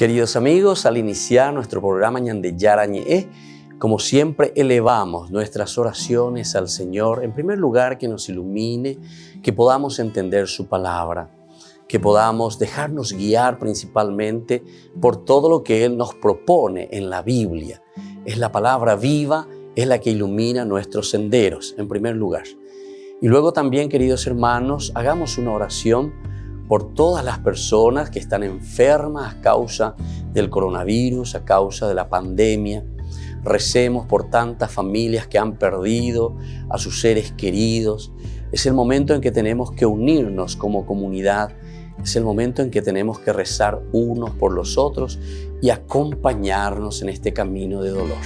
Queridos amigos, al iniciar nuestro programa Ñande Yarañe, como siempre elevamos nuestras oraciones al Señor. En primer lugar, que nos ilumine, que podamos entender su palabra, que podamos dejarnos guiar principalmente por todo lo que Él nos propone en la Biblia. Es la palabra viva, es la que ilumina nuestros senderos, en primer lugar. Y luego también, queridos hermanos, hagamos una oración por todas las personas que están enfermas a causa del coronavirus, a causa de la pandemia. Recemos por tantas familias que han perdido a sus seres queridos. Es el momento en que tenemos que unirnos como comunidad. Es el momento en que tenemos que rezar unos por los otros y acompañarnos en este camino de dolor.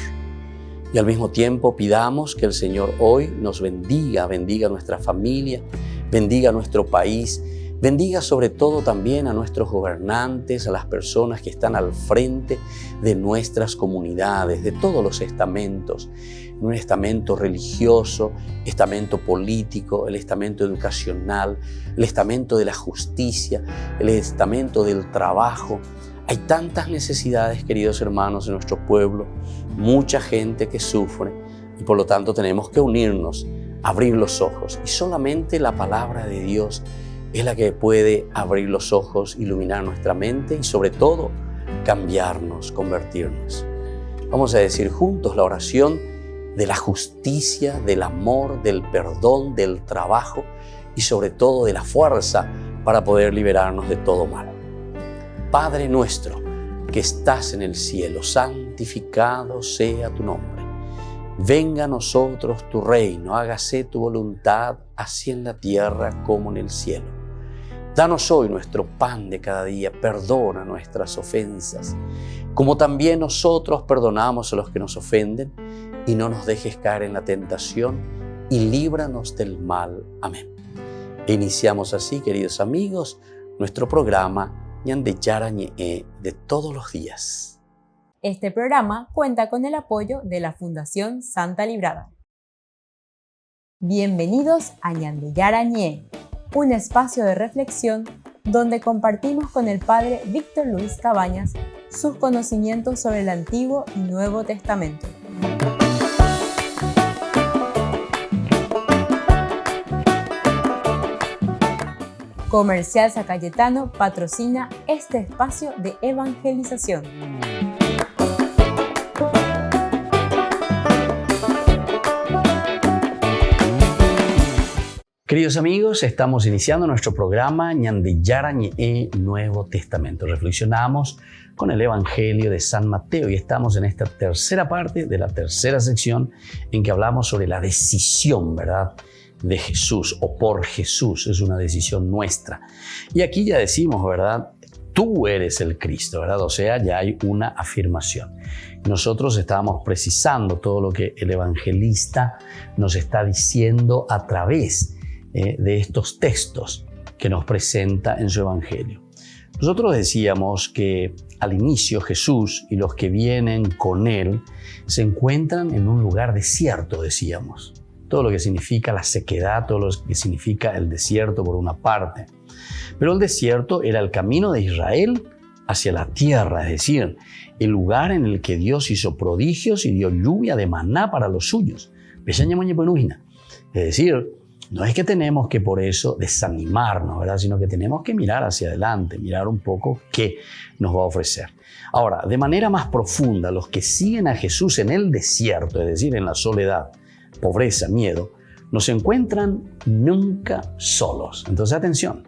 Y al mismo tiempo pidamos que el Señor hoy nos bendiga a nuestra familia, bendiga a nuestro país, bendiga sobre todo también a nuestros gobernantes, a las personas que están al frente de nuestras comunidades, de todos los estamentos, un estamento religioso, estamento político, el estamento educacional, el estamento de la justicia, el estamento del trabajo. Hay tantas necesidades, queridos hermanos, en nuestro pueblo, mucha gente que sufre y por lo tanto tenemos que unirnos, abrir los ojos y solamente la palabra de Dios es la que puede abrir los ojos, iluminar nuestra mente y sobre todo cambiarnos, convertirnos. Vamos a decir juntos la oración de la justicia, del amor, del perdón, del trabajo y sobre todo de la fuerza para poder liberarnos de todo mal. Padre nuestro que estás en el cielo, santificado sea tu nombre. Venga a nosotros tu reino, hágase tu voluntad, así en la tierra como en el cielo. Danos hoy nuestro pan de cada día, perdona nuestras ofensas, como también nosotros perdonamos a los que nos ofenden, y no nos dejes caer en la tentación, y líbranos del mal. Amén. E iniciamos así, queridos amigos, nuestro programa Ñande Yarañe de todos los días. Este programa cuenta con el apoyo de la Fundación Santa Librada. Bienvenidos a Ñande Yarañe, un espacio de reflexión donde compartimos con el Padre Víctor Luis Cabañas sus conocimientos sobre el Antiguo y Nuevo Testamento. Comercial San Cayetano patrocina este espacio de evangelización. Queridos amigos, estamos iniciando nuestro programa Ñande Yarañe Nuevo Testamento. Reflexionamos con el Evangelio de San Mateo y estamos en esta tercera parte de la tercera sección en que hablamos sobre la decisión, ¿verdad?, de Jesús o por Jesús. Es una decisión nuestra. Y aquí ya decimos, ¿verdad?, tú eres el Cristo, ¿verdad? O sea, ya hay una afirmación. Nosotros estábamos precisando todo lo que el evangelista nos está diciendo a través de estos textos que nos presenta en su evangelio. Nosotros decíamos que al inicio Jesús y los que vienen con él se encuentran en un lugar desierto, decíamos. Todo lo que significa la sequedad, todo lo que significa el desierto por una parte. Pero el desierto era el camino de Israel hacia la tierra, es decir, el lugar en el que Dios hizo prodigios y dio lluvia de maná para los suyos. Es decir, no es que tenemos que por eso desanimarnos, ¿verdad?, sino que tenemos que mirar hacia adelante, mirar un poco qué nos va a ofrecer. Ahora, de manera más profunda, los que siguen a Jesús en el desierto, es decir, en la soledad, pobreza, miedo, no se encuentran nunca solos. Entonces, atención.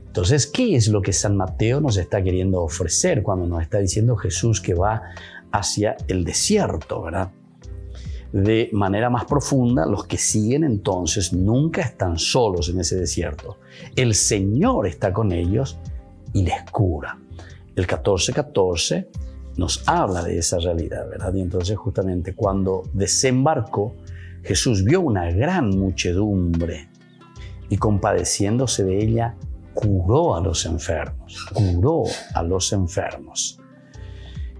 Entonces, ¿qué es lo que San Mateo nos está queriendo ofrecer cuando nos está diciendo Jesús que va hacia el desierto, ¿verdad? De manera más profunda, los que siguen entonces nunca están solos en ese desierto. El Señor está con ellos y les cura. El 14:14 nos habla de esa realidad, ¿verdad? Y entonces justamente cuando desembarcó, Jesús vio una gran muchedumbre y compadeciéndose de ella, curó a los enfermos.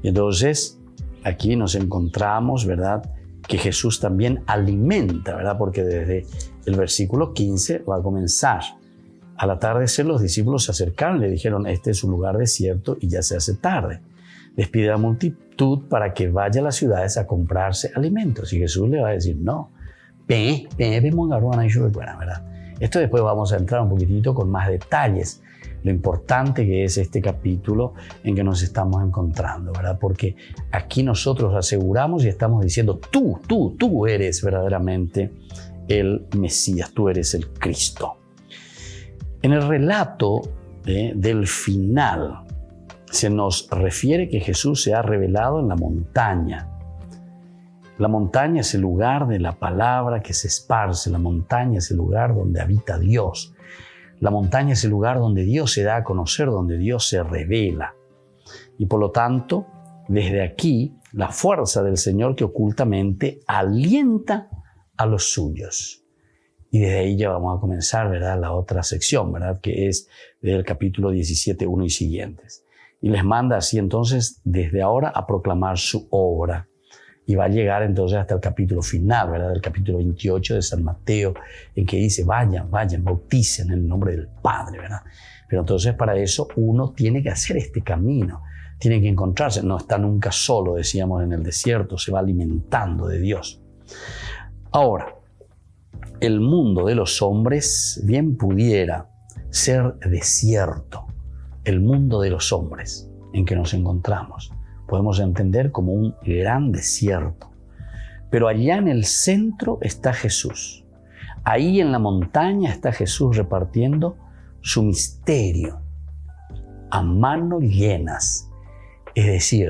Y entonces aquí nos encontramos, ¿verdad?, que Jesús también alimenta, ¿verdad? Porque desde el versículo 15 va a comenzar. Al atardecer los discípulos se acercaron y le dijeron, este es un lugar desierto y ya se hace tarde. despide a la multitud para que vaya a las ciudades a comprarse alimentos. Y Jesús le va a decir, no, ¿verdad? Esto después vamos a entrar un poquitito con más detalles, lo importante que es este capítulo en que nos estamos encontrando, ¿verdad? Porque aquí nosotros aseguramos y estamos diciendo, tú eres verdaderamente el Mesías, tú eres el Cristo. En el relato del final se nos refiere que Jesús se ha revelado en la montaña. La montaña es el lugar de la palabra que se esparce, la montaña es el lugar donde habita Dios. La montaña es el lugar donde Dios se da a conocer, donde Dios se revela. Y por lo tanto, desde aquí, la fuerza del Señor que ocultamente alienta a los suyos. Y desde ahí ya vamos a comenzar, ¿verdad?, la otra sección, ¿verdad?, que es desde el capítulo 17, 1 y siguientes. Y les manda así entonces, desde ahora, a proclamar su obra. Y va a llegar entonces hasta el capítulo final, ¿verdad?, del capítulo 28 de San Mateo, en que dice, vayan, bauticen en el nombre del Padre, ¿verdad? Pero entonces para eso uno tiene que hacer este camino, tiene que encontrarse, no está nunca solo, decíamos, en el desierto, se va alimentando de Dios. Ahora, el mundo de los hombres bien pudiera ser desierto, el mundo de los hombres en que nos encontramos. Podemos entender como un gran desierto. Pero allá en el centro está Jesús. Ahí en la montaña está Jesús repartiendo su misterio a manos llenas. Es decir,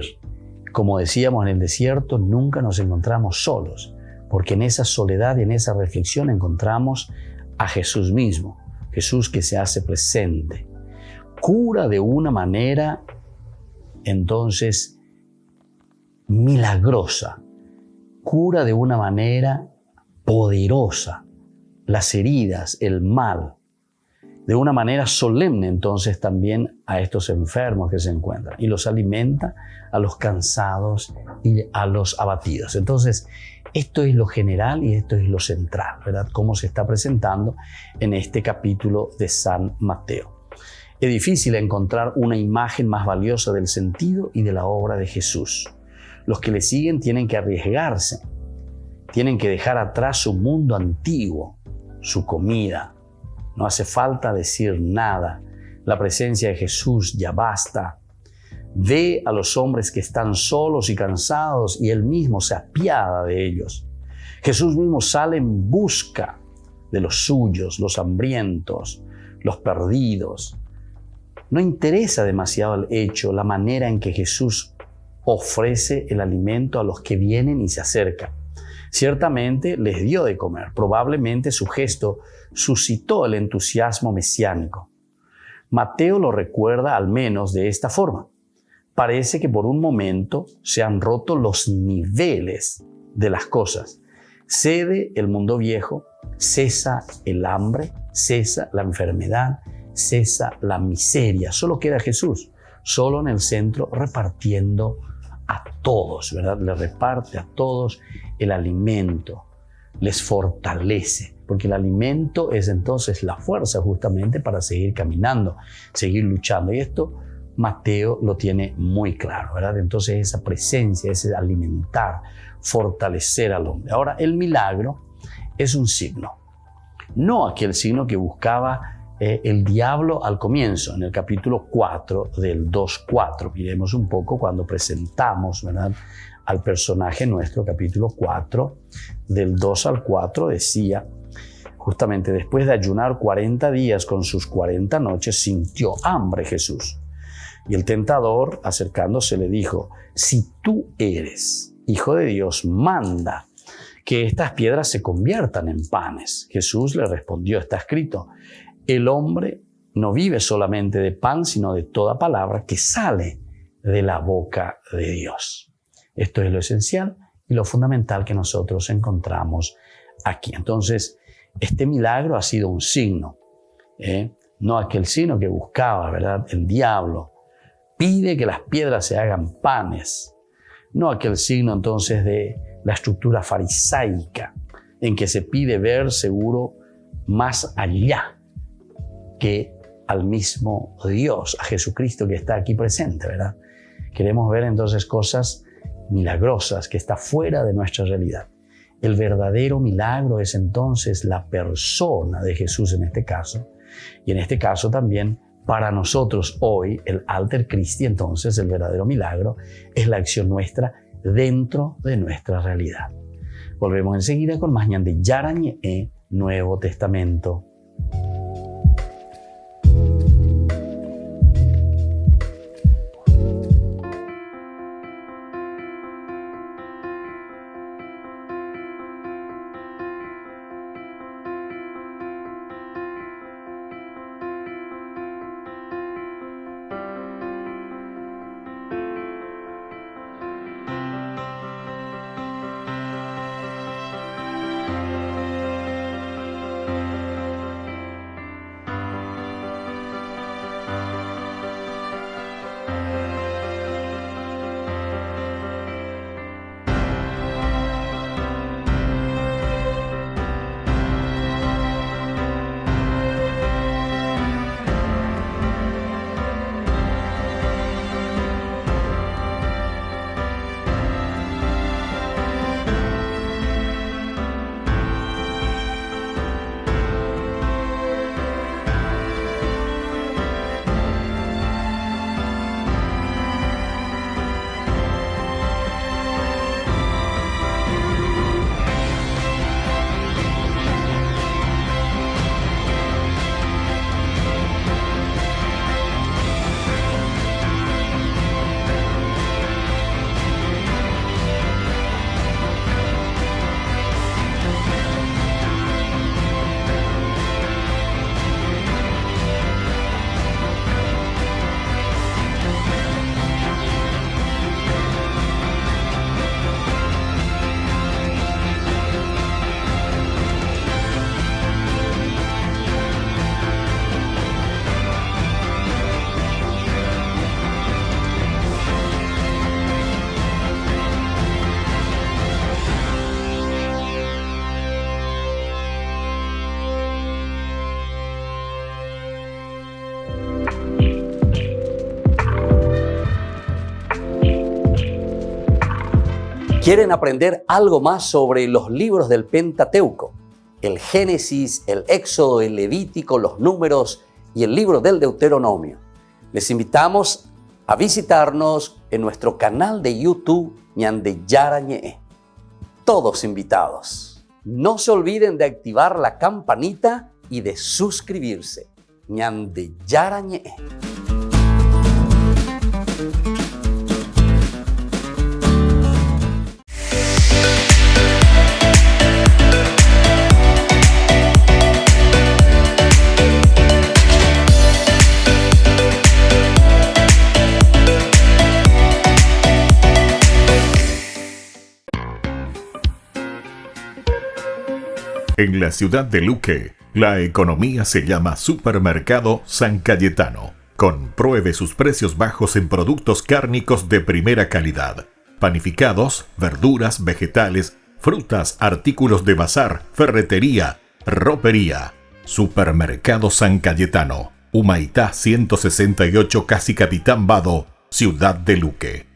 como decíamos en el desierto, nunca nos encontramos solos, porque en esa soledad y en esa reflexión encontramos a Jesús mismo, Jesús que se hace presente. Cura de una manera, entonces, milagrosa, cura de una manera poderosa las heridas, el mal, de una manera solemne entonces también a estos enfermos que se encuentran y los alimenta a los cansados y a los abatidos. Entonces, esto es lo general y esto es lo central, ¿verdad? Cómo se está presentando en este capítulo de San Mateo. Es difícil encontrar una imagen más valiosa del sentido y de la obra de Jesús. Los que le siguen tienen que arriesgarse, tienen que dejar atrás su mundo antiguo, su comida. No hace falta decir nada. La presencia de Jesús ya basta. Ve a los hombres que están solos y cansados y Él mismo se apiada de ellos. Jesús mismo sale en busca de los suyos, los hambrientos, los perdidos. No interesa demasiado el hecho, la manera en que Jesús ofrece el alimento a los que vienen y se acercan. Ciertamente les dio de comer. Probablemente su gesto suscitó el entusiasmo mesiánico. Mateo lo recuerda al menos de esta forma. Parece que por un momento se han roto los niveles de las cosas. Cede el mundo viejo, cesa el hambre, cesa la enfermedad, cesa la miseria. Solo queda Jesús, solo en el centro, repartiendo a todos, ¿verdad? Le reparte a todos el alimento, les fortalece, porque el alimento es entonces la fuerza justamente para seguir caminando, seguir luchando. Y esto Mateo lo tiene muy claro, ¿verdad? Entonces esa presencia, ese alimentar, fortalecer al hombre. Ahora, el milagro es un signo, no aquel signo que buscaba el diablo al comienzo, en el capítulo 4 del 2:4. Miremos un poco cuando presentamos, ¿verdad?, al personaje nuestro, capítulo 4, del 2 al 4, decía, justamente después de ayunar 40 días con sus 40 noches, sintió hambre Jesús. Y el tentador, acercándose, le dijo, si tú eres Hijo de Dios, manda que estas piedras se conviertan en panes. Jesús le respondió, está escrito, el hombre no vive solamente de pan, sino de toda palabra que sale de la boca de Dios. Esto es lo esencial y lo fundamental que nosotros encontramos aquí. Entonces, este milagro ha sido un signo, no aquel signo que buscaba, ¿verdad?, el diablo. Pide que las piedras se hagan panes, no aquel signo entonces de la estructura farisaica, en que se pide ver seguro más allá que al mismo Dios, a Jesucristo que está aquí presente, ¿verdad? Queremos ver entonces cosas milagrosas que están fuera de nuestra realidad. El verdadero milagro es entonces la persona de Jesús en este caso. Y en este caso también para nosotros hoy, el Alter Christi, entonces el verdadero milagro es la acción nuestra dentro de nuestra realidad. Volvemos enseguida con más ñande Yarañe, Nuevo Testamento. ¿Quieren aprender algo más sobre los libros del Pentateuco? El Génesis, el Éxodo, el Levítico, los Números y el libro del Deuteronomio. Les invitamos a visitarnos en nuestro canal de YouTube ñande Yarañe. Todos invitados. No se olviden de activar la campanita y de suscribirse. ñande Yarañe. En la ciudad de Luque, la economía se llama Supermercado San Cayetano. Compruebe sus precios bajos en productos cárnicos de primera calidad. Panificados, verduras, vegetales, frutas, artículos de bazar, ferretería, ropería. Supermercado San Cayetano. Humaitá 168, Casi Capitán Vado, ciudad de Luque.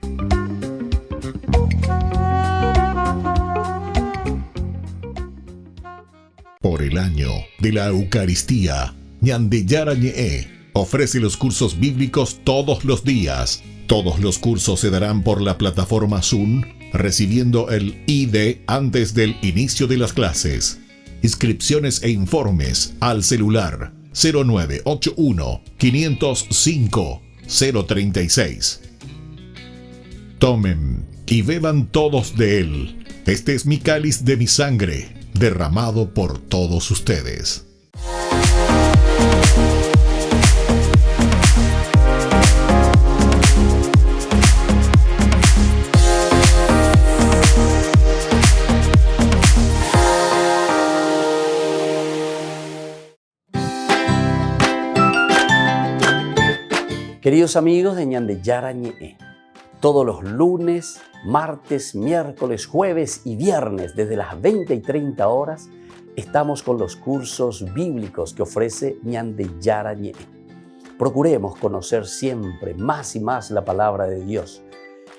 Por el año de la Eucaristía, ñande Yarañe ofrece los cursos bíblicos todos los días. Todos los cursos se darán por la plataforma Zoom, recibiendo el ID antes del inicio de las clases. Inscripciones e informes al celular 0981 505 036. Tomen y beban todos de él. Este es mi cáliz de mi sangre, derramado por todos ustedes. Queridos amigos de ñande Yarañe, todos los lunes, martes, miércoles, jueves y viernes desde las 20 y 30 horas estamos con los cursos bíblicos que ofrece ñande Yarañe. procuremos conocer siempre más y más la palabra de Dios,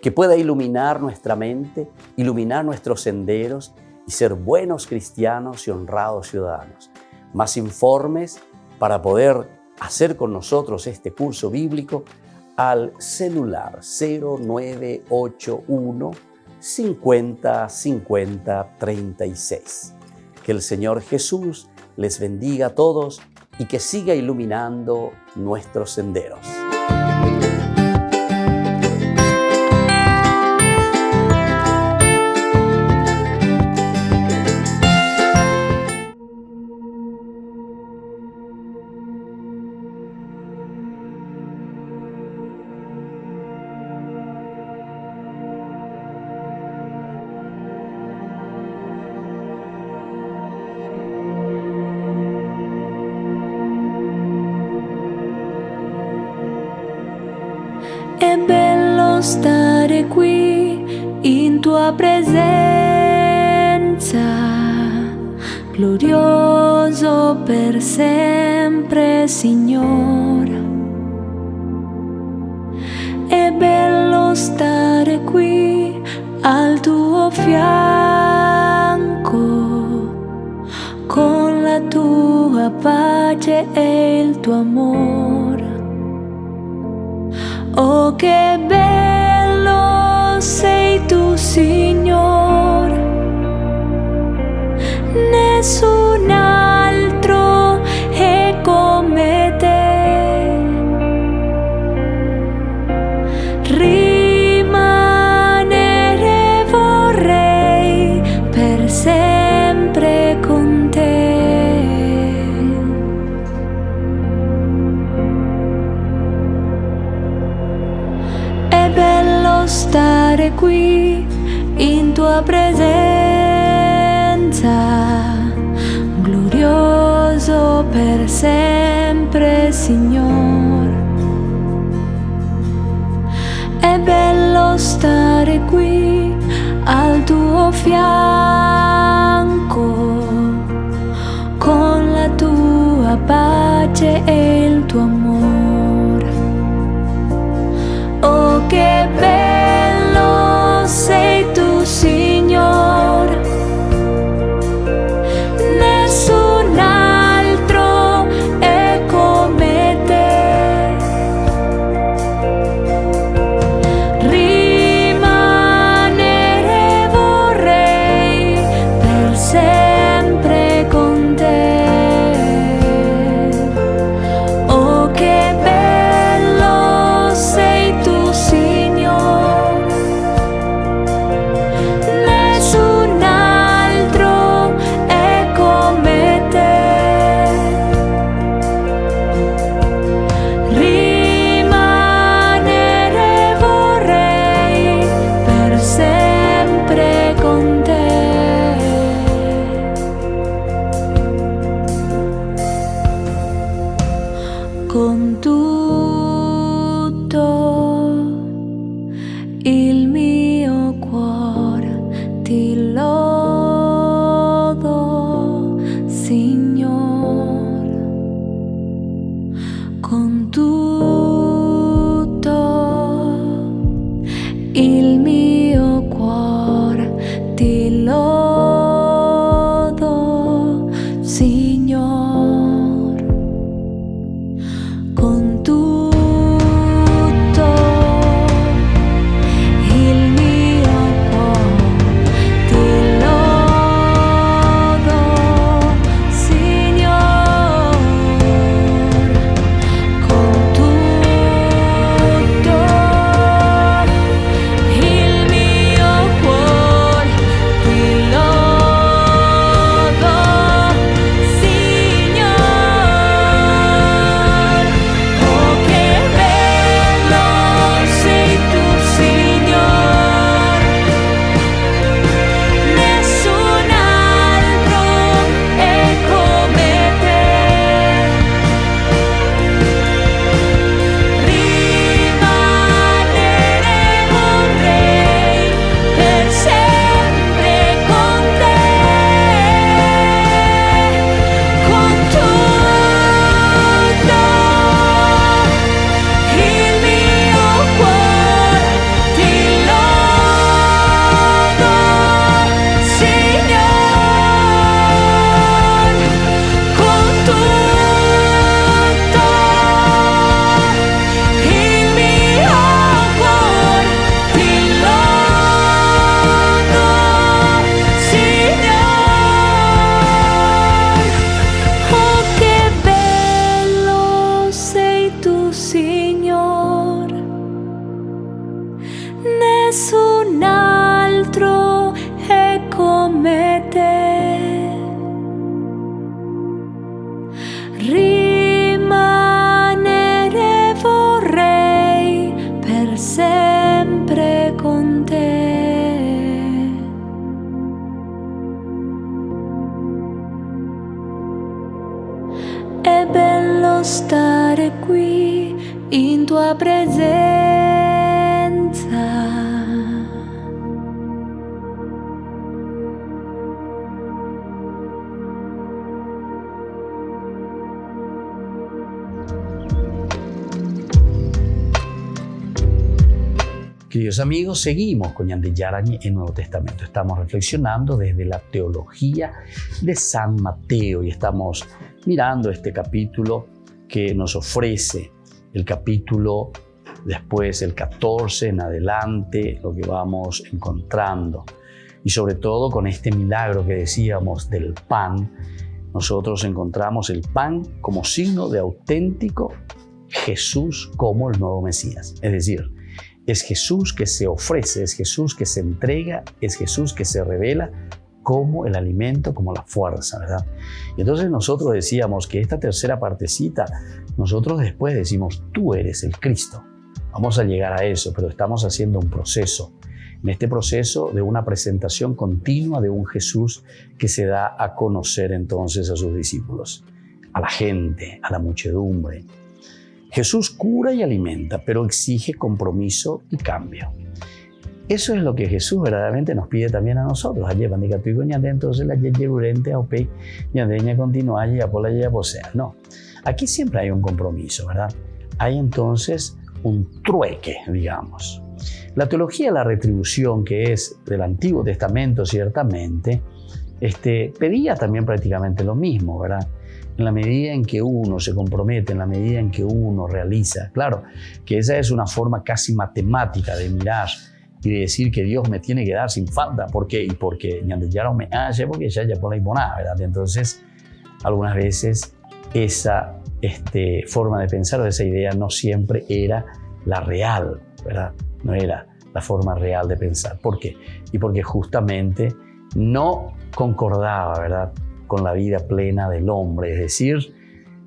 que pueda iluminar nuestra mente, iluminar nuestros senderos y ser buenos cristianos y honrados ciudadanos. Más informes para poder hacer con nosotros este curso bíblico al celular 0981 50 50 36. Que el Señor Jesús les bendiga a todos y que siga iluminando nuestros senderos. È bello stare qui in tua presenza, glorioso per sempre, Signore. È bello stare qui al tuo fianco, con la tua pace e il tuo amore. Oh, che bello sei tu, Signore, nessun altro è come te. Rimanere vorrei per sempre con te. Stare qui in tua presenza, glorioso per sempre, Signore. È bello stare qui al tuo fianco, con la tua pace e il tuo amore. Oh, che bello sei tu, Signore, nessun altro è come te. Rimanere vorrei per sempre con te. Oh, che bello sei tu, Signore, nessun altro è come te. Rimanere vorrei per sempre con te. Con tutto il mio cuore ti lodo, Signore. Con tutto il mio cuore ti lodo, Signore. Con tutto il mio cuore ti lodo, Signore. Con tutto il mio cuore ti lodo. nessun altro è come te. Rimanere vorrei per sempre con te. È bello stare qui in tua presenza. Queridos amigos, seguimos con Ñande Yarañe en Nuevo Testamento. Estamos reflexionando desde la teología de San Mateo y estamos mirando este capítulo que nos ofrece el capítulo después, el 14 en adelante, lo que vamos encontrando. Y sobre todo con este milagro que decíamos del pan, nosotros encontramos el pan como signo de auténtico Jesús como el nuevo Mesías. Es decir, es Jesús que se ofrece, es Jesús que se entrega, es Jesús que se revela como el alimento, como la fuerza, ¿verdad? Y entonces nosotros decíamos que esta tercera partecita, nosotros después decimos, tú eres el Cristo. Vamos a llegar a eso, pero estamos haciendo un proceso. En este proceso de una presentación continua de un Jesús que se da a conocer entonces a sus discípulos, a la gente, a la muchedumbre. Jesús cura y alimenta, pero exige compromiso y cambio. Eso es lo que Jesús verdaderamente nos pide también a nosotros. Entonces la no, aquí siempre hay un compromiso, ¿verdad? Hay entonces un trueque, digamos. La teología de la retribución, que es del Antiguo Testamento ciertamente, pedía también prácticamente lo mismo, ¿verdad? En la medida en que uno se compromete, en la medida en que uno realiza. Claro, que esa es una forma casi matemática de mirar y de decir que Dios me tiene que dar sin falta. ¿Por qué? Y porque ya no me hace, porque ya por ahí nada, ¿verdad? Entonces, algunas veces esa forma de pensar o esa idea no siempre era la real, ¿verdad? No era la forma real de pensar. ¿Por qué? Y porque justamente no concordaba, ¿verdad?, con la vida plena del hombre, es decir,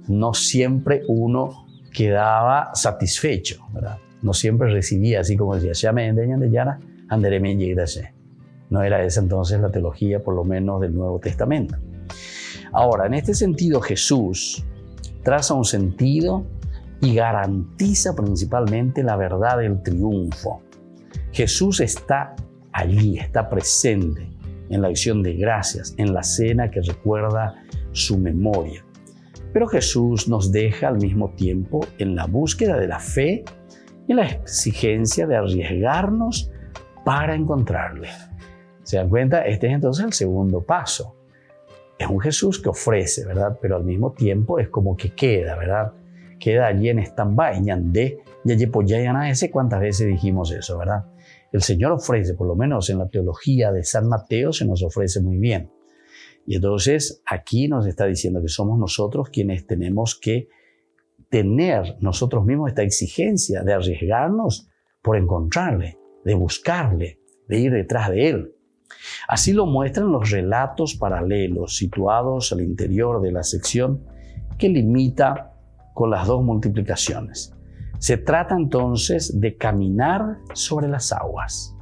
no siempre uno quedaba satisfecho, ¿verdad? No siempre recibía, así como decía, ya me endeñan de Yara, andere me llegarse. No era esa entonces la teología, por lo menos del Nuevo Testamento. Ahora, en este sentido, Jesús traza un sentido y garantiza principalmente la verdad del triunfo. Jesús está allí, está presente en la acción de gracias, en la cena que recuerda su memoria. Pero Jesús nos deja al mismo tiempo en la búsqueda de la fe y en la exigencia de arriesgarnos para encontrarle. ¿Se dan cuenta? Este es entonces el segundo paso. Es un Jesús que ofrece, ¿verdad? Pero al mismo tiempo es como que queda, ¿verdad? Queda allí en stand-by, ñandé, ya sé cuántas veces dijimos eso, ¿verdad? El Señor ofrece, por lo menos en la teología de San Mateo, se nos ofrece muy bien. Y entonces aquí nos está diciendo que somos nosotros quienes tenemos que tener nosotros mismos esta exigencia de arriesgarnos por encontrarle, de buscarle, de ir detrás de Él. Así lo muestran los relatos paralelos situados al interior de la sección que limita con las dos multiplicaciones. Se trata entonces de caminar sobre las aguas.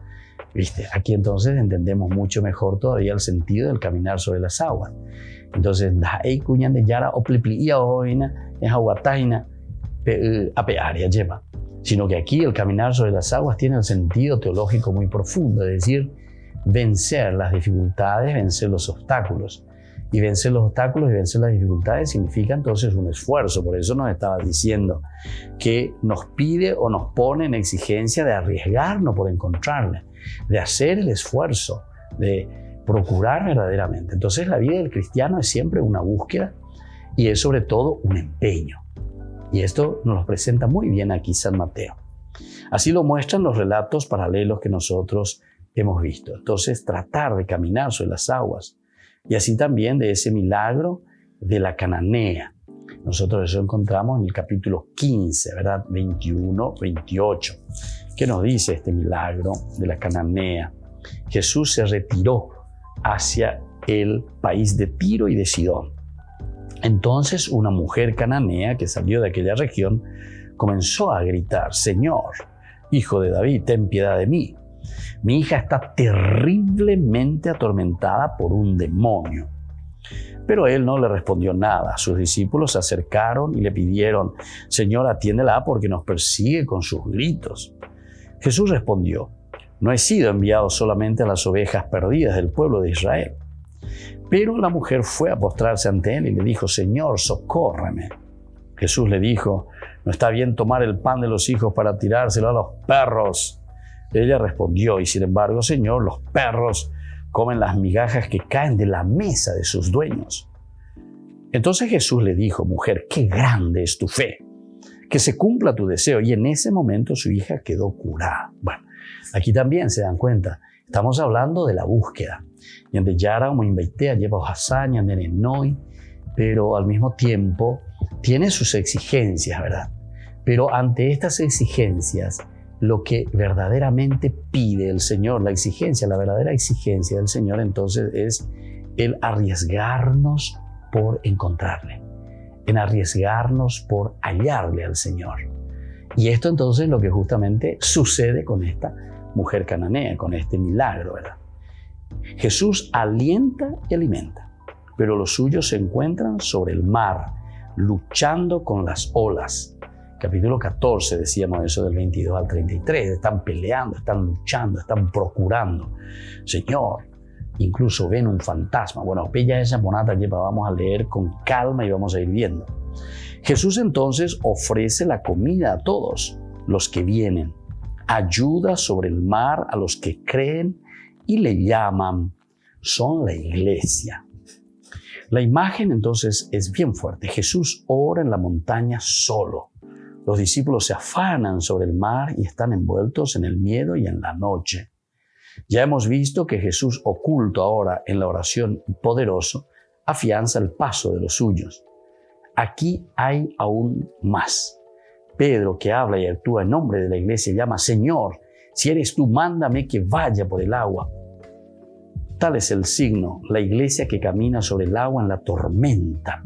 ¿Viste? Aquí entonces entendemos mucho mejor todavía el sentido del caminar sobre las aguas. Entonces, sino que aquí el caminar sobre las aguas tiene un sentido teológico muy profundo, es decir, vencer las dificultades, vencer los obstáculos. Y vencer los obstáculos y vencer las dificultades significa entonces un esfuerzo. Por eso nos estaba diciendo que nos pide o nos pone en exigencia de arriesgarnos por encontrarle, de hacer el esfuerzo, de procurar verdaderamente. Entonces la vida del cristiano es siempre una búsqueda y es sobre todo un empeño. Y esto nos lo presenta muy bien aquí San Mateo. Así lo muestran los relatos paralelos que nosotros hemos visto. Entonces tratar de caminar sobre las aguas. Y así también de ese milagro de la cananea. Nosotros eso encontramos en el capítulo 15, ¿verdad? 21, 28. ¿Qué nos dice este milagro de la cananea? Jesús se retiró hacia el país de Tiro y de Sidón. Entonces una mujer cananea que salió de aquella región comenzó a gritar: Señor, Hijo de David, ten piedad de mí. Mi hija está terriblemente atormentada por un demonio. Pero él no le respondió nada. Sus discípulos se acercaron y le pidieron: Señor, atiéndela porque nos persigue con sus gritos. Jesús respondió: No he sido enviado solamente a las ovejas perdidas del pueblo de Israel. Pero la mujer fue a postrarse ante él y le dijo: Señor, socórreme. Jesús le dijo: No está bien tomar el pan de los hijos para tirárselo a los perros. Ella respondió: Y sin embargo, Señor, los perros comen las migajas que caen de la mesa de sus dueños. Entonces Jesús le dijo: Mujer, qué grande es tu fe, que se cumpla tu deseo. Y en ese momento su hija quedó curada. Bueno, aquí también se dan cuenta, estamos hablando de la búsqueda. Ñande Yara como invité a llevar hazaña de Noi, pero al mismo tiempo tiene sus exigencias, ¿verdad? Pero ante estas exigencias, lo que verdaderamente pide el Señor, la verdadera exigencia del Señor, entonces es el arriesgarnos por encontrarle, en arriesgarnos por hallarle al Señor. Y esto entonces es lo que justamente sucede con esta mujer cananea, con este milagro, ¿verdad? Jesús alienta y alimenta, pero los suyos se encuentran sobre el mar, luchando con las olas. Capítulo 14, decíamos eso del 22 al 33, están peleando, están luchando, están procurando. Señor, incluso ven un fantasma. Bueno, pella esa monata que vamos a leer con calma y vamos a ir viendo. Jesús entonces ofrece la comida a todos los que vienen, ayuda sobre el mar a los que creen y le llaman, son la iglesia. La imagen entonces es bien fuerte. Jesús ora en la montaña solo. Los discípulos se afanan sobre el mar y están envueltos en el miedo y en la noche. Ya hemos visto que Jesús, oculto ahora en la oración poderoso, afianza el paso de los suyos. Aquí hay aún más. Pedro, que habla y actúa en nombre de la iglesia, llama: Señor, si eres tú, mándame que vaya por el agua. Tal es el signo, la iglesia que camina sobre el agua en la tormenta,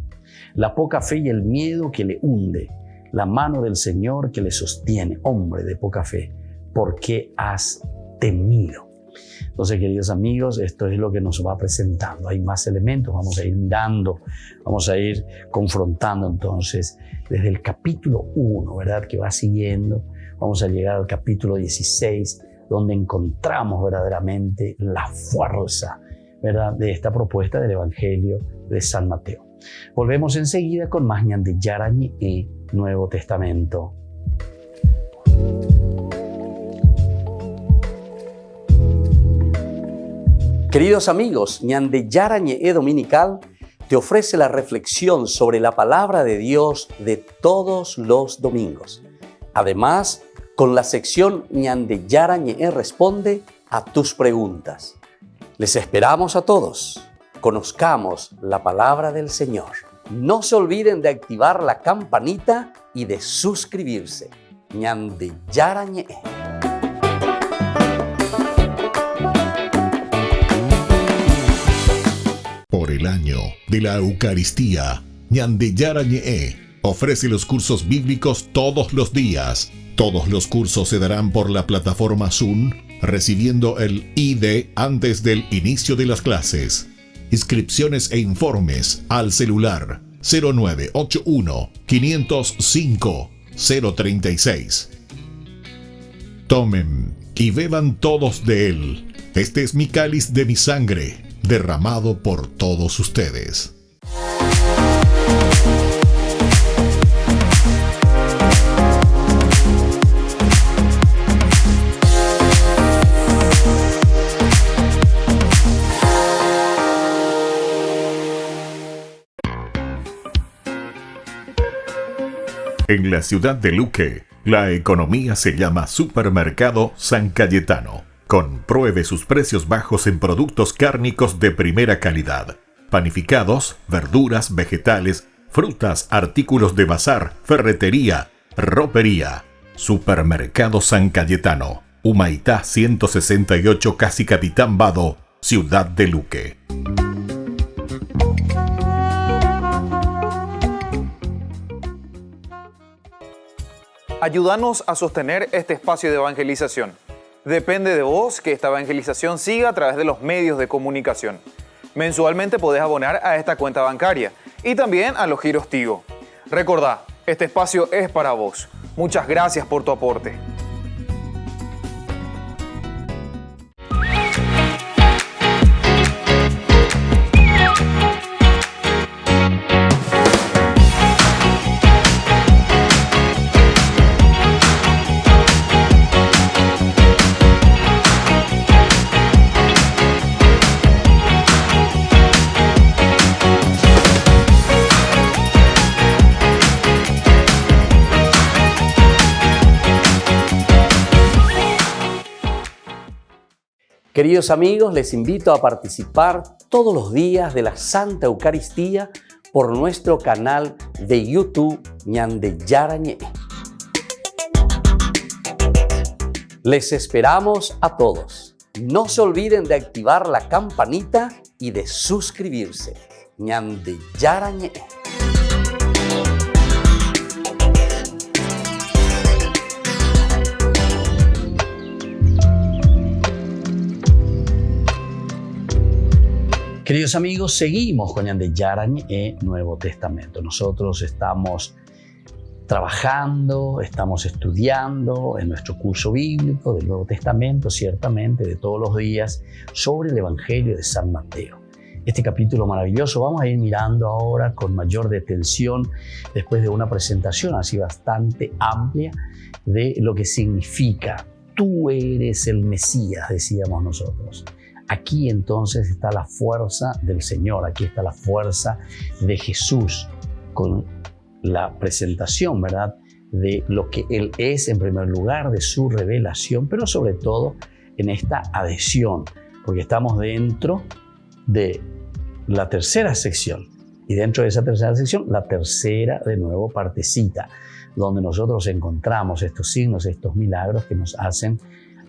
la poca fe y el miedo que le hunde, la mano del Señor que le sostiene. Hombre de poca fe, ¿por qué has temido? Entonces, queridos amigos, esto es lo que nos va presentando. Hay más elementos, vamos a ir mirando, vamos a ir confrontando entonces desde el capítulo 1, ¿verdad? Que va siguiendo, vamos a llegar al capítulo 16, donde encontramos verdaderamente la fuerza, ¿verdad?, de esta propuesta del Evangelio de San Mateo. Volvemos enseguida con más Ñande Yarañe y Nuevo Testamento. Queridos amigos, Ñande Yarañe Dominical te ofrece la reflexión sobre la palabra de Dios de todos los domingos. Además, con la sección Ñande Yarañe responde a tus preguntas. Les esperamos a todos. Conozcamos la palabra del Señor. No se olviden de activar la campanita y de suscribirse. Ñande Yarañe. Por el año de la Eucaristía, Ñande Yarañe ofrece los cursos bíblicos todos los días. Todos los cursos se darán por la plataforma Zoom, recibiendo el ID antes del inicio de las clases. Inscripciones e informes al celular 0981 505 036. Tomen y beban todos de él. Este es mi cáliz de mi sangre, derramado por todos ustedes. En la ciudad de Luque, la economía se llama Supermercado San Cayetano. Compruebe sus precios bajos en productos cárnicos de primera calidad. Panificados, verduras, vegetales, frutas, artículos de bazar, ferretería, ropería. Supermercado San Cayetano, Humaitá 168, Casi Capitán Vado, Ciudad de Luque. Ayúdanos a sostener este espacio de evangelización. Depende de vos que esta evangelización siga a través de los medios de comunicación. Mensualmente podés abonar a esta cuenta bancaria y también a los giros Tigo. Recordá, este espacio es para vos. Muchas gracias por tu aporte. Queridos amigos, les invito a participar todos los días de la Santa Eucaristía por nuestro canal de YouTube Ñande Yarañé. Les esperamos a todos. No se olviden de activar la campanita y de suscribirse. Ñande Yarañé. Queridos amigos, seguimos con Ñande Yarañé Nuevo Testamento. Nosotros estamos trabajando, estamos estudiando en nuestro curso bíblico del Nuevo Testamento, ciertamente, de todos los días, sobre el Evangelio de San Mateo. Este capítulo maravilloso vamos a ir mirando ahora con mayor detención, después de una presentación así bastante amplia de lo que significa tú eres el Mesías, decíamos nosotros. Aquí entonces está la fuerza del Señor, aquí está la fuerza de Jesús con la presentación, ¿verdad?, de lo que Él es en primer lugar, de su revelación, pero sobre todo en esta adhesión, porque estamos dentro de la tercera sección y dentro de esa tercera sección, la tercera de nuevo partecita, donde nosotros encontramos estos signos, estos milagros que nos hacen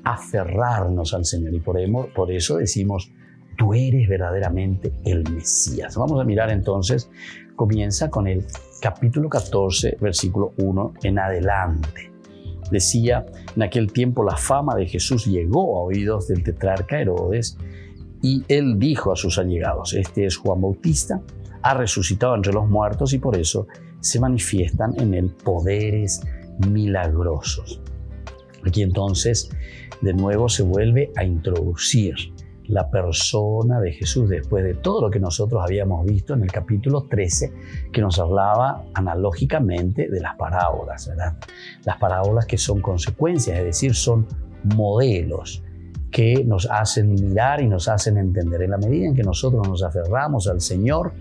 aferrarnos al Señor y por eso decimos tú eres verdaderamente el Mesías. Vamos a mirar entonces, comienza con el capítulo 14, versículo 1 en adelante. Decía, en aquel tiempo la fama de Jesús llegó a oídos del tetrarca Herodes y él dijo a sus allegados, este es Juan Bautista, ha resucitado entre los muertos y por eso se manifiestan en él poderes milagrosos. Aquí entonces de nuevo se vuelve a introducir la persona de Jesús después de todo lo que nosotros habíamos visto en el capítulo 13 que nos hablaba analógicamente de las parábolas, ¿verdad? Las parábolas que son consecuencias, es decir, son modelos que nos hacen mirar y nos hacen entender. En la medida en que nosotros nos aferramos al Señor,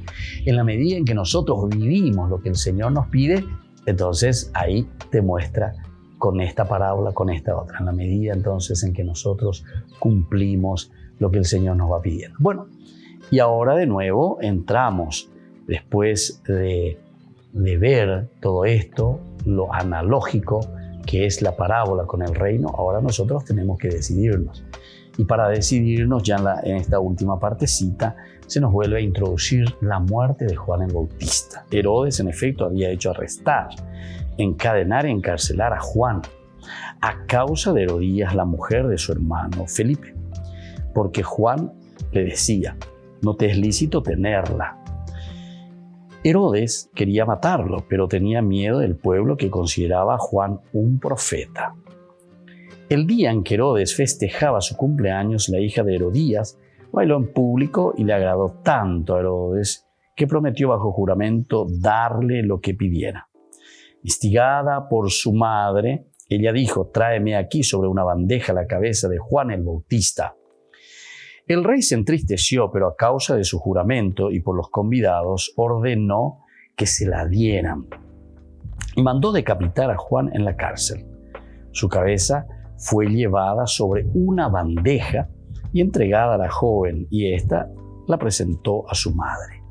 en la medida en que nosotros vivimos lo que el Señor nos pide, entonces ahí te muestra con esta parábola, con esta otra, en la medida entonces en que nosotros cumplimos lo que el Señor nos va pidiendo. Bueno, y ahora de nuevo entramos, después de ver todo esto, lo analógico que es la parábola con el reino, ahora nosotros tenemos que decidirnos. Y para decidirnos ya en esta última partecita, se nos vuelve a introducir la muerte de Juan el Bautista. Herodes, en efecto, había hecho arrestar, encadenar y encarcelar a Juan a causa de Herodías, la mujer de su hermano Felipe, porque Juan le decía, no te es lícito tenerla. Herodes quería matarlo, pero tenía miedo del pueblo que consideraba a Juan un profeta. El día en que Herodes festejaba su cumpleaños, la hija de Herodías bailó en público y le agradó tanto a Herodes que prometió bajo juramento darle lo que pidiera. Instigada por su madre, ella dijo, tráeme aquí sobre una bandeja la cabeza de Juan el Bautista. El rey se entristeció, pero a causa de su juramento y por los convidados, ordenó que se la dieran y mandó decapitar a Juan en la cárcel. Su cabeza fue llevada sobre una bandeja y entregada a la joven, y ésta la presentó a su madre.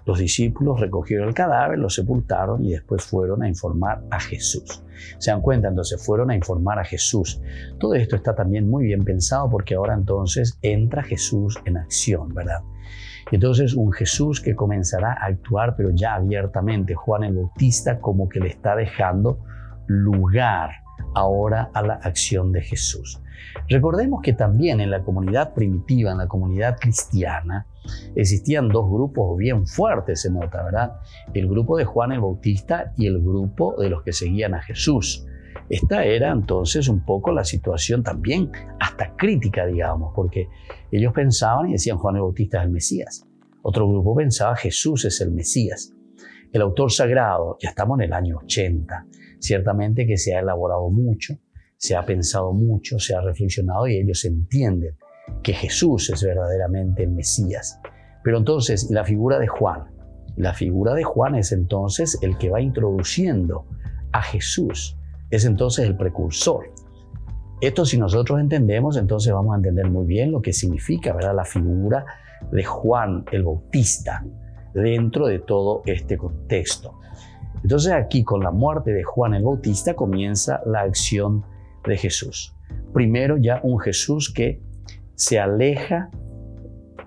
Los discípulos recogieron el cadáver, lo sepultaron y después fueron a informar a Jesús. ¿Se dan cuenta? Entonces fueron a informar a Jesús. Todo esto está también muy bien pensado porque ahora entonces entra Jesús en acción, ¿verdad? Entonces un Jesús que comenzará a actuar, pero ya abiertamente. Juan el Bautista como que le está dejando lugar ahora a la acción de Jesús. Recordemos que también en la comunidad primitiva, en la comunidad cristiana, existían dos grupos bien fuertes, se nota, ¿verdad? El grupo de Juan el Bautista y el grupo de los que seguían a Jesús. Esta era entonces un poco la situación también hasta crítica, digamos, porque ellos pensaban y decían Juan el Bautista es el Mesías. Otro grupo pensaba Jesús es el Mesías. El autor sagrado, ya estamos en el año 80, ciertamente que se ha elaborado mucho, se ha pensado mucho, se ha reflexionado y ellos entienden que Jesús es verdaderamente el Mesías. Pero entonces, la figura de Juan? La figura de Juan es entonces el que va introduciendo a Jesús. Es entonces el precursor. Esto si nosotros entendemos, entonces vamos a entender muy bien lo que significa, ¿verdad?, la figura de Juan el Bautista dentro de todo este contexto. Entonces aquí con la muerte de Juan el Bautista comienza la acción de Jesús. Primero ya un Jesús que se aleja,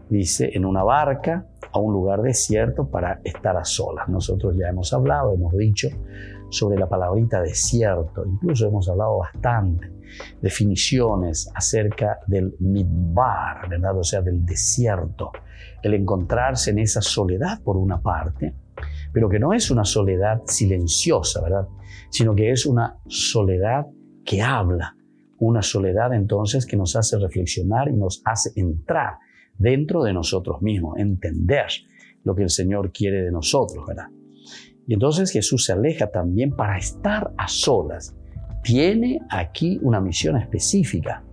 dice, en una barca a un lugar desierto para estar a solas. Nosotros ya hemos hablado, hemos dicho sobre la palabrita desierto, incluso hemos hablado bastante, definiciones acerca del midbar, ¿verdad? O sea, del desierto, el encontrarse en esa soledad por una parte, pero que no es una soledad silenciosa, ¿verdad? Sino que es una soledad que habla, una soledad entonces que nos hace reflexionar y nos hace entrar dentro de nosotros mismos, entender lo que el Señor quiere de nosotros, ¿verdad? Y entonces Jesús se aleja también para estar a solas. Tiene aquí una misión específica,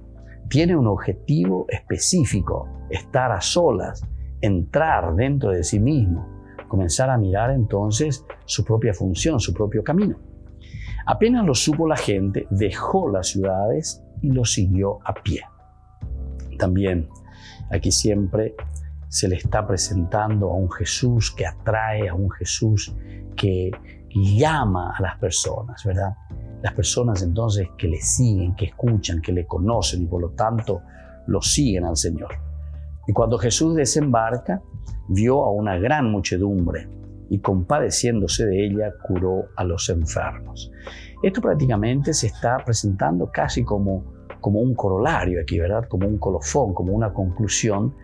tiene un objetivo específico, estar a solas, entrar dentro de sí mismo, comenzar a mirar entonces su propia función, su propio camino. Apenas lo supo la gente, dejó las ciudades y lo siguió a pie. También aquí siempre se le está presentando a un Jesús que atrae, a un Jesús que llama a las personas, ¿verdad? Las personas entonces que le siguen, que escuchan, que le conocen y por lo tanto lo siguen al Señor. Y cuando Jesús desembarca, vio a una gran muchedumbre y compadeciéndose de ella, curó a los enfermos. Esto prácticamente se está presentando casi como un corolario aquí, ¿verdad? Como un colofón, como una conclusión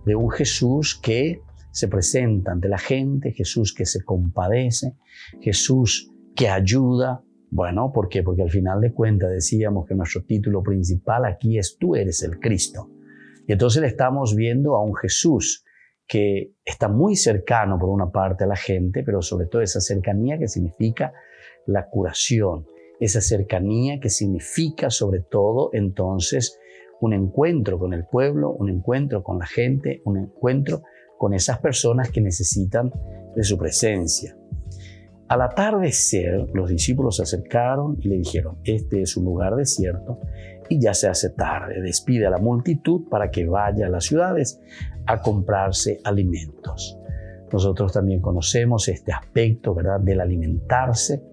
de un Jesús que se presenta ante la gente, Jesús que se compadece, Jesús que ayuda. Bueno, ¿por qué? Porque al final de cuentas decíamos que nuestro título principal aquí es Tú eres el Cristo. Y entonces le estamos viendo a un Jesús que está muy cercano por una parte a la gente, pero sobre todo esa cercanía que significa la curación, esa cercanía que significa sobre todo entonces un encuentro con el pueblo, un encuentro con la gente, un encuentro con esas personas que necesitan de su presencia. Al atardecer, los discípulos se acercaron y le dijeron, este es un lugar desierto y ya se hace tarde. Despide a la multitud para que vaya a las ciudades a comprarse alimentos. Nosotros también conocemos este aspecto, ¿verdad?, del alimentarse,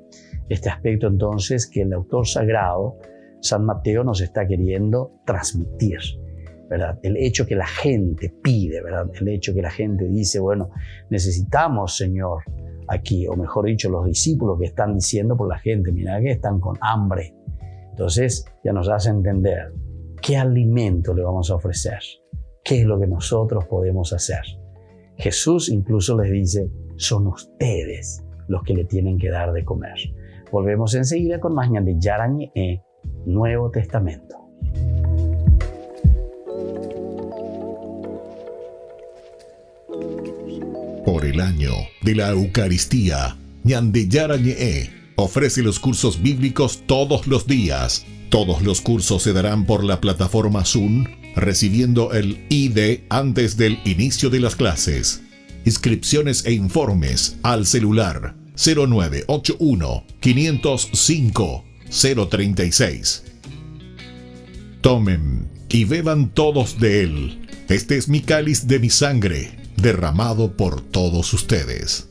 este aspecto entonces que el autor sagrado, San Mateo, nos está queriendo transmitir, ¿verdad? El hecho que la gente pide, ¿verdad? El hecho que la gente dice, bueno, necesitamos, Señor, aquí, o mejor dicho, los discípulos que están diciendo por la gente, mira que están con hambre. Entonces ya nos hace entender qué alimento le vamos a ofrecer, qué es lo que nosotros podemos hacer. Jesús incluso les dice, son ustedes los que le tienen que dar de comer. Volvemos enseguida con más ñande Yarañe, Nuevo Testamento. Por el año de la Eucaristía, ñande Yarañe ofrece los cursos bíblicos todos los días. Todos los cursos se darán por la plataforma Zoom, recibiendo el ID antes del inicio de las clases. Inscripciones e informes al celular 0981 505 036. Tomen y beban todos de él. Este es mi cáliz de mi sangre, derramado por todos ustedes.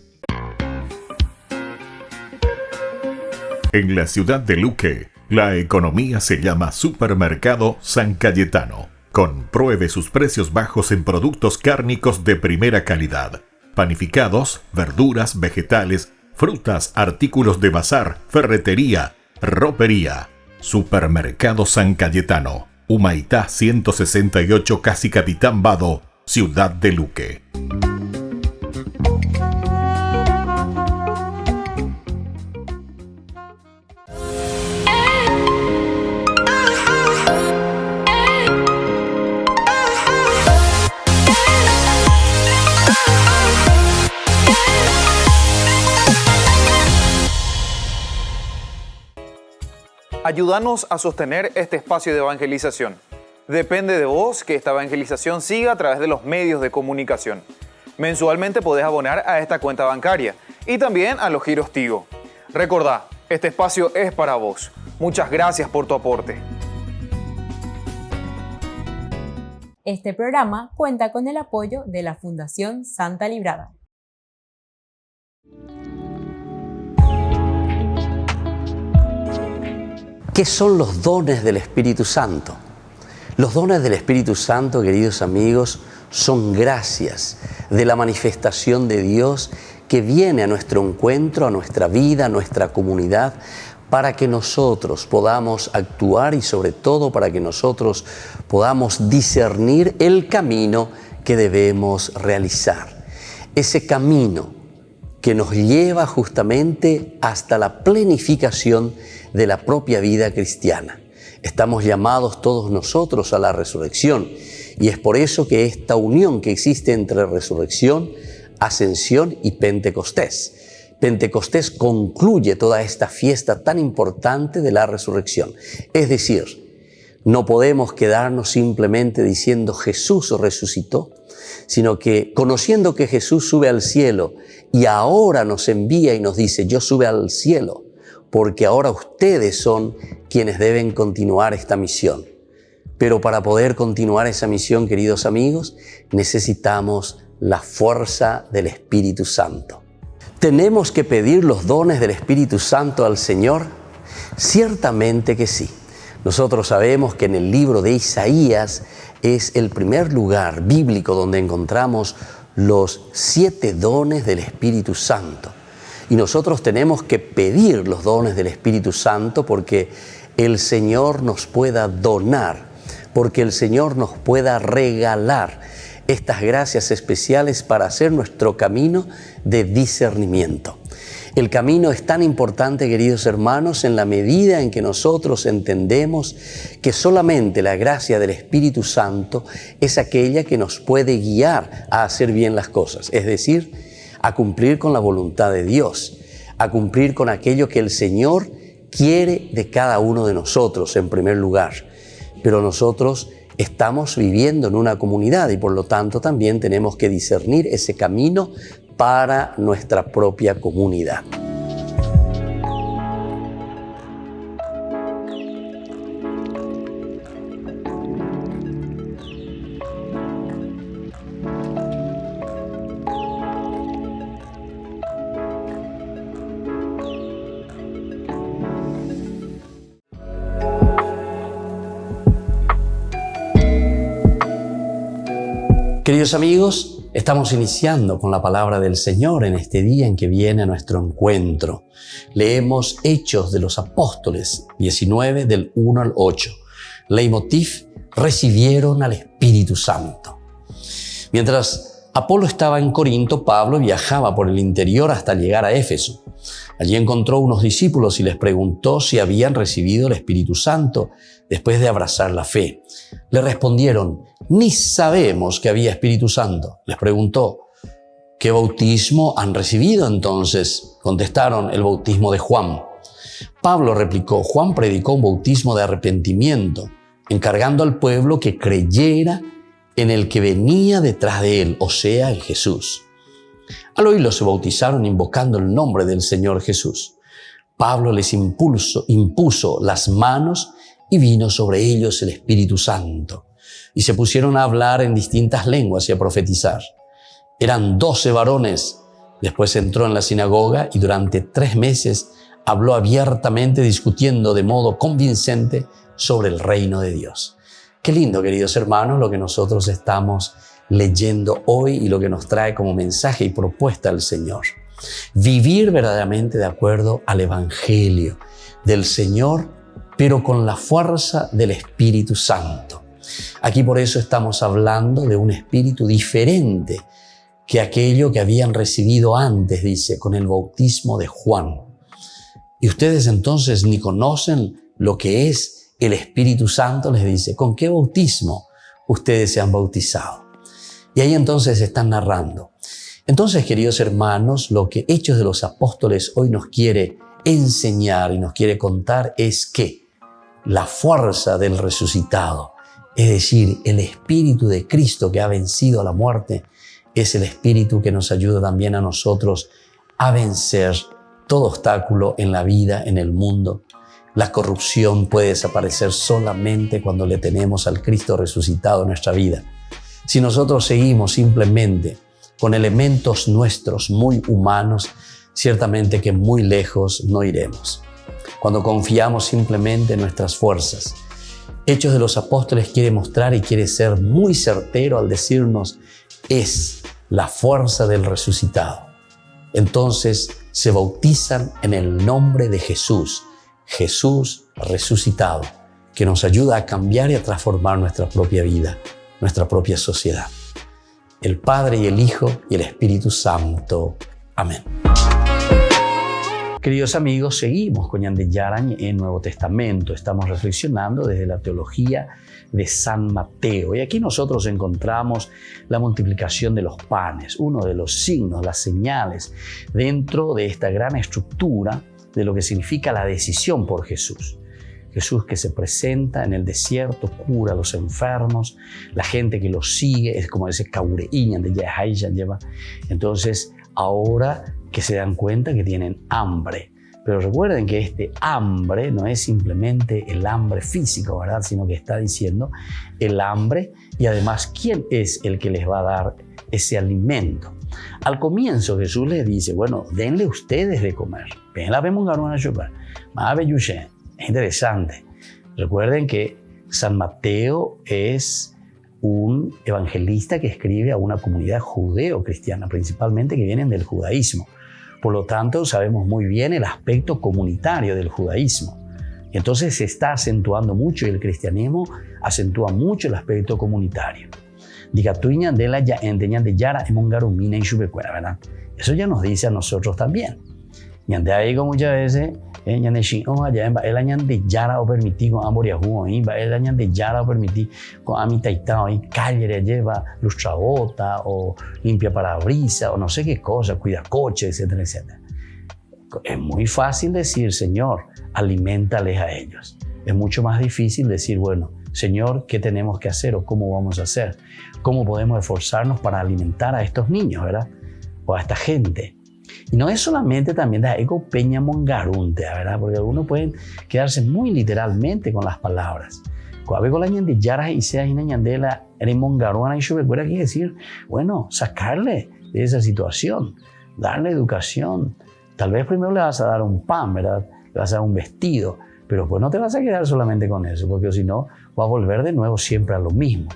En la ciudad de Luque, la economía se llama Supermercado San Cayetano. Compruebe sus precios bajos en productos cárnicos de primera calidad. Panificados, verduras, vegetales, frutas, artículos de bazar, ferretería, ropería. Supermercado San Cayetano, Humaitá 168, Casi Capitán Vado, ciudad de Luque. Ayúdanos a sostener este espacio de evangelización. Depende de vos que esta evangelización siga a través de los medios de comunicación. Mensualmente podés abonar a esta cuenta bancaria y también a los giros Tigo. Recordá, este espacio es para vos. Muchas gracias por tu aporte. Este programa cuenta con el apoyo de la Fundación Santa Librada. ¿Qué son los dones del Espíritu Santo? Los dones del Espíritu Santo, queridos amigos, son gracias de la manifestación de Dios que viene a nuestro encuentro, a nuestra vida, a nuestra comunidad, para que nosotros podamos actuar y sobre todo para que nosotros podamos discernir el camino que debemos realizar. Ese camino que nos lleva justamente hasta la plenificación de la propia vida cristiana. Estamos llamados todos nosotros a la resurrección y es por eso que esta unión que existe entre resurrección, ascensión y Pentecostés. Pentecostés concluye toda esta fiesta tan importante de la resurrección. Es decir, no podemos quedarnos simplemente diciendo Jesús resucitó, sino que conociendo que Jesús sube al cielo y ahora nos envía y nos dice, yo sube al cielo, porque ahora ustedes son quienes deben continuar esta misión. Pero para poder continuar esa misión, queridos amigos, necesitamos la fuerza del Espíritu Santo. ¿Tenemos que pedir los dones del Espíritu Santo al Señor? Ciertamente que sí. Nosotros sabemos que en el libro de Isaías es el primer lugar bíblico donde encontramos los 7 dones del Espíritu Santo. Y nosotros tenemos que pedir los dones del Espíritu Santo porque el Señor nos pueda donar, porque el Señor nos pueda regalar estas gracias especiales para hacer nuestro camino de discernimiento. El camino es tan importante, queridos hermanos, en la medida en que nosotros entendemos que solamente la gracia del Espíritu Santo es aquella que nos puede guiar a hacer bien las cosas, es decir, a cumplir con la voluntad de Dios, a cumplir con aquello que el Señor quiere de cada uno de nosotros en primer lugar. Pero nosotros estamos viviendo en una comunidad y por lo tanto también tenemos que discernir ese camino para nuestra propia comunidad. Queridos amigos, estamos iniciando con la palabra del Señor en este día en que viene a nuestro encuentro. Leemos Hechos de los Apóstoles 19 del 1 al 8. Leitmotiv: recibieron al Espíritu Santo. Mientras Apolo estaba en Corinto, Pablo viajaba por el interior hasta llegar a Éfeso. Allí encontró unos discípulos y les preguntó si habían recibido el Espíritu Santo después de abrazar la fe. Le respondieron: ni sabemos que había Espíritu Santo. Les preguntó: ¿qué bautismo han recibido entonces? Contestaron: el bautismo de Juan. Pablo replicó: Juan predicó un bautismo de arrepentimiento, encargando al pueblo que creyera en el que venía detrás de él, o sea, en Jesús. Al oírlo se bautizaron invocando el nombre del Señor Jesús. Pablo les impuso las manos y vino sobre ellos el Espíritu Santo. Y se pusieron a hablar en distintas lenguas y a profetizar. Eran 12 varones. Después entró en la sinagoga y durante 3 meses habló abiertamente, discutiendo de modo convincente sobre el reino de Dios. Qué lindo, queridos hermanos, lo que nosotros estamos leyendo hoy y lo que nos trae como mensaje y propuesta el Señor. Vivir verdaderamente de acuerdo al Evangelio del Señor, pero con la fuerza del Espíritu Santo. Aquí por eso estamos hablando de un espíritu diferente que aquello que habían recibido antes, dice, con el bautismo de Juan. Y ustedes entonces ni conocen lo que es el Espíritu Santo, les dice, ¿con qué bautismo ustedes se han bautizado? Y ahí entonces están narrando. Entonces, queridos hermanos, lo que Hechos de los Apóstoles hoy nos quiere enseñar y nos quiere contar es que la fuerza del resucitado, es decir, el Espíritu de Cristo que ha vencido a la muerte, es el Espíritu que nos ayuda también a nosotros a vencer todo obstáculo en la vida, en el mundo. La corrupción puede desaparecer solamente cuando le tenemos al Cristo resucitado en nuestra vida. Si nosotros seguimos simplemente con elementos nuestros muy humanos, ciertamente que muy lejos no iremos. Cuando confiamos simplemente en nuestras fuerzas. Hechos de los Apóstoles quiere mostrar y quiere ser muy certero al decirnos, es la fuerza del resucitado. Entonces se bautizan en el nombre de Jesús, Jesús resucitado, que nos ayuda a cambiar y a transformar nuestra propia vida, nuestra propia sociedad. El Padre y el Hijo y el Espíritu Santo. Amén. Queridos amigos, seguimos con Ñande Yarañe en Nuevo Testamento. Estamos reflexionando desde la teología de San Mateo. Y aquí nosotros encontramos la multiplicación de los panes, uno de los signos, las señales dentro de esta gran estructura de lo que significa la decisión por Jesús. Jesús que se presenta en el desierto, cura a los enfermos, la gente que lo sigue, es como ese caureíñan de Yahaisha lleva. Entonces, ahora que se dan cuenta que tienen hambre. Pero recuerden que este hambre no es simplemente el hambre físico, ¿verdad? Sino que está diciendo el hambre y además quién es el que les va a dar ese alimento. Al comienzo Jesús les dice, bueno, denle ustedes de comer. Es interesante. Recuerden que San Mateo es un evangelista que escribe a una comunidad judeo-cristiana, principalmente que vienen del judaísmo. Por lo tanto, sabemos muy bien el aspecto comunitario del judaísmo. Y entonces se está acentuando mucho y el cristianismo acentúa mucho el aspecto comunitario. ¿Verdad? Eso ya nos dice a nosotros también. Ñande ahí como muchas veces, ñande shion allá en el año de yara o permití con amor y ajuo, el año de yara o permití con amitaitao, calle lleva lustrabota o limpia parabrisa o no sé qué cosa, cuida coche, etcétera, etcétera. Es muy fácil decir, Señor, aliméntales a ellos. Es mucho más difícil decir, bueno, Señor, ¿qué tenemos que hacer o cómo vamos a hacer? ¿Cómo podemos esforzarnos para alimentar a estos niños, verdad? O a esta gente. Y no es solamente también de ego peña mongarunte, ¿verdad? Porque algunos pueden quedarse muy literalmente con las palabras. Cuando la ñande yaras y sea una ñandela en mongaruana y yo recuerda que decir, bueno, sacarle de esa situación, darle educación. Tal vez primero le vas a dar un pan, ¿verdad? Le vas a dar un vestido, pero pues no te vas a quedar solamente con eso, porque si no, va a volver de nuevo siempre a lo mismo.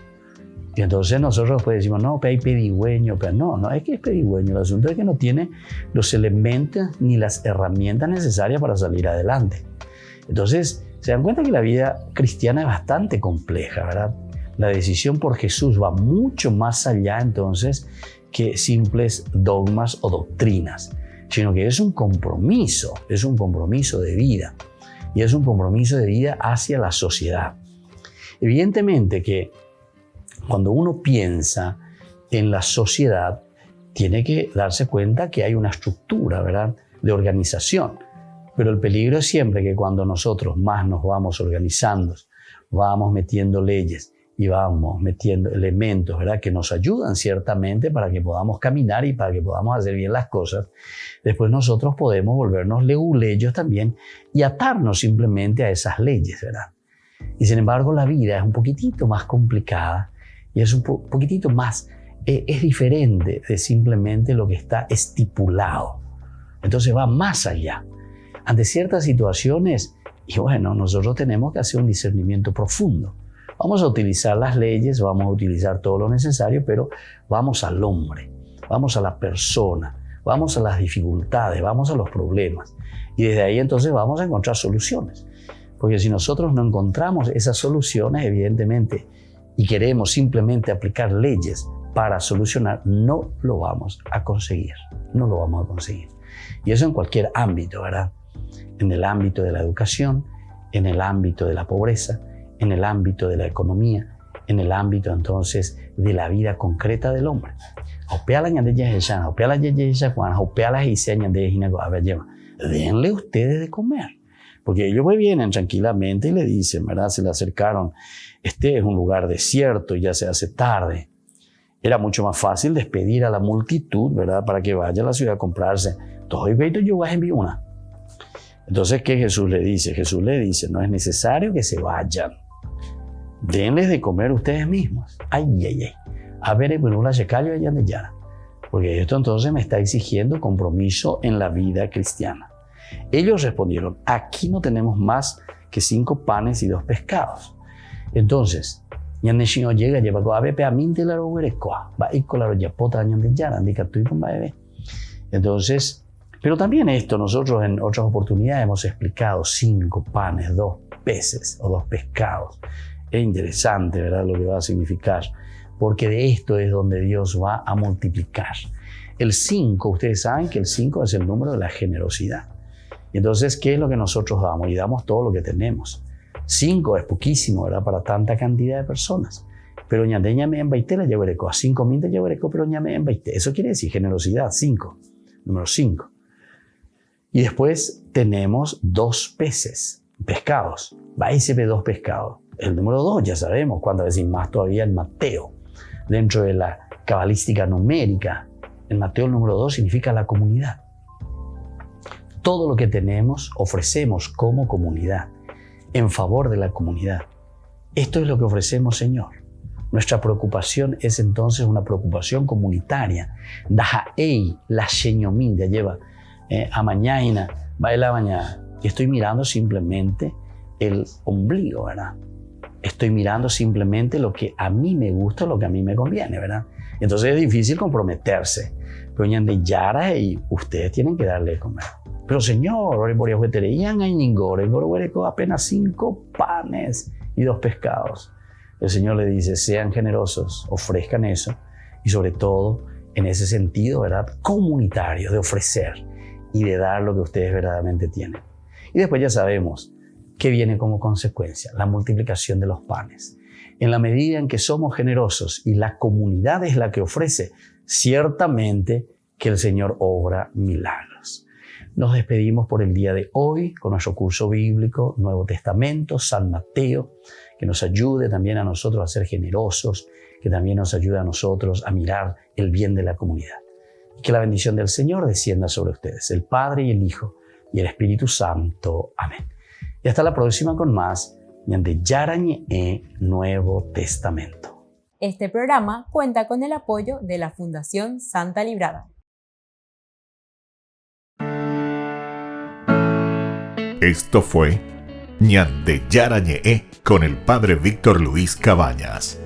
Y entonces nosotros pues decimos, no, hay pedigüeño, pero no es que es pedigüeño, el asunto es que no tiene los elementos ni las herramientas necesarias para salir adelante. Entonces, se dan cuenta que la vida cristiana es bastante compleja, ¿verdad? La decisión por Jesús va mucho más allá entonces que simples dogmas o doctrinas, sino que es un compromiso de vida, y es un compromiso de vida hacia la sociedad. Evidentemente que cuando uno piensa en la sociedad, tiene que darse cuenta que hay una estructura, ¿verdad?, de organización. Pero el peligro es siempre que cuando nosotros más nos vamos organizando, vamos metiendo leyes y vamos metiendo elementos, ¿verdad?, que nos ayudan ciertamente para que podamos caminar y para que podamos hacer bien las cosas, después nosotros podemos volvernos leguleyos también y atarnos simplemente a esas leyes, ¿verdad? Y sin embargo la vida es un poquitito más complicada y es un poquitito más es diferente de simplemente lo que está estipulado. Entonces va más allá. Ante ciertas situaciones, y bueno, nosotros tenemos que hacer un discernimiento profundo. Vamos a utilizar las leyes, vamos a utilizar todo lo necesario, pero vamos al hombre, vamos a la persona, vamos a las dificultades, vamos a los problemas. Y desde ahí entonces vamos a encontrar soluciones. Porque si nosotros no encontramos esas soluciones, evidentemente, y queremos simplemente aplicar leyes para solucionar, no lo vamos a conseguir. No lo vamos a conseguir. Y eso en cualquier ámbito, ¿verdad? En el ámbito de la educación, en el ámbito de la pobreza, en el ámbito de la economía, en el ámbito entonces de la vida concreta del hombre. Denle ustedes de comer. Porque ellos vienen tranquilamente y le dicen, ¿verdad? Se le acercaron, este es un lugar desierto y ya se hace tarde. Era mucho más fácil despedir a la multitud, ¿verdad? Para que vaya a la ciudad a comprarse. Entonces, ¿qué Jesús le dice? Jesús le dice, no es necesario que se vayan. Denles de comer ustedes mismos. Ay. A ver, porque esto entonces me está exigiendo compromiso en la vida cristiana. Ellos respondieron, aquí no tenemos más que 5 panes y 2 pescados. Entonces, entonces, pero también esto nosotros en otras oportunidades hemos explicado 5 panes, 2 peces o 2 pescados. Es interesante, ¿verdad?, lo que va a significar, porque de esto es donde Dios va a multiplicar. El 5, ustedes saben que el 5 es el número de la generosidad. Entonces, ¿qué es lo que nosotros damos? Y damos todo lo que tenemos. 5 es poquísimo, ¿verdad?, para tanta cantidad de personas. Pero ñadeñame en baite la llevareco, a 5.000 te llevareco, pero ñame en baite. Eso quiere decir generosidad, 5. Número 5. Y después tenemos 2 peces, pescados. Va y se ve 2 pescados. El número 2 ya sabemos, cuántas veces más todavía en Mateo. Dentro de la cabalística numérica, en Mateo el número 2 significa la comunidad. Todo lo que tenemos ofrecemos como comunidad, en favor de la comunidad. Esto es lo que ofrecemos, Señor. Nuestra preocupación es entonces una preocupación comunitaria. Dajaei, la sheñomín, ya lleva a mañana, baila mañana. Y estoy mirando simplemente el ombligo, ¿verdad? Estoy mirando simplemente lo que a mí me gusta, lo que a mí me conviene, ¿verdad? Entonces es difícil comprometerse. Pero de Yara y ustedes tienen que darle de comer. Pero Señor, apenas 5 panes y 2 pescados. El Señor le dice, sean generosos, ofrezcan eso. Y sobre todo, en ese sentido, ¿verdad?, comunitario, de ofrecer y de dar lo que ustedes verdaderamente tienen. Y después ya sabemos que viene como consecuencia la multiplicación de los panes. En la medida en que somos generosos y la comunidad es la que ofrece, ciertamente que el Señor obra milagros. Nos despedimos por el día de hoy con nuestro curso bíblico Nuevo Testamento, San Mateo, que nos ayude también a nosotros a ser generosos, que también nos ayude a nosotros a mirar el bien de la comunidad. Que la bendición del Señor descienda sobre ustedes, el Padre y el Hijo y el Espíritu Santo. Amén. Y hasta la próxima con más de Yarañe Nuevo Testamento. Este programa cuenta con el apoyo de la Fundación Santa Librada. Esto fue Ñande Yarañe con el Padre Víctor Luis Cabañas.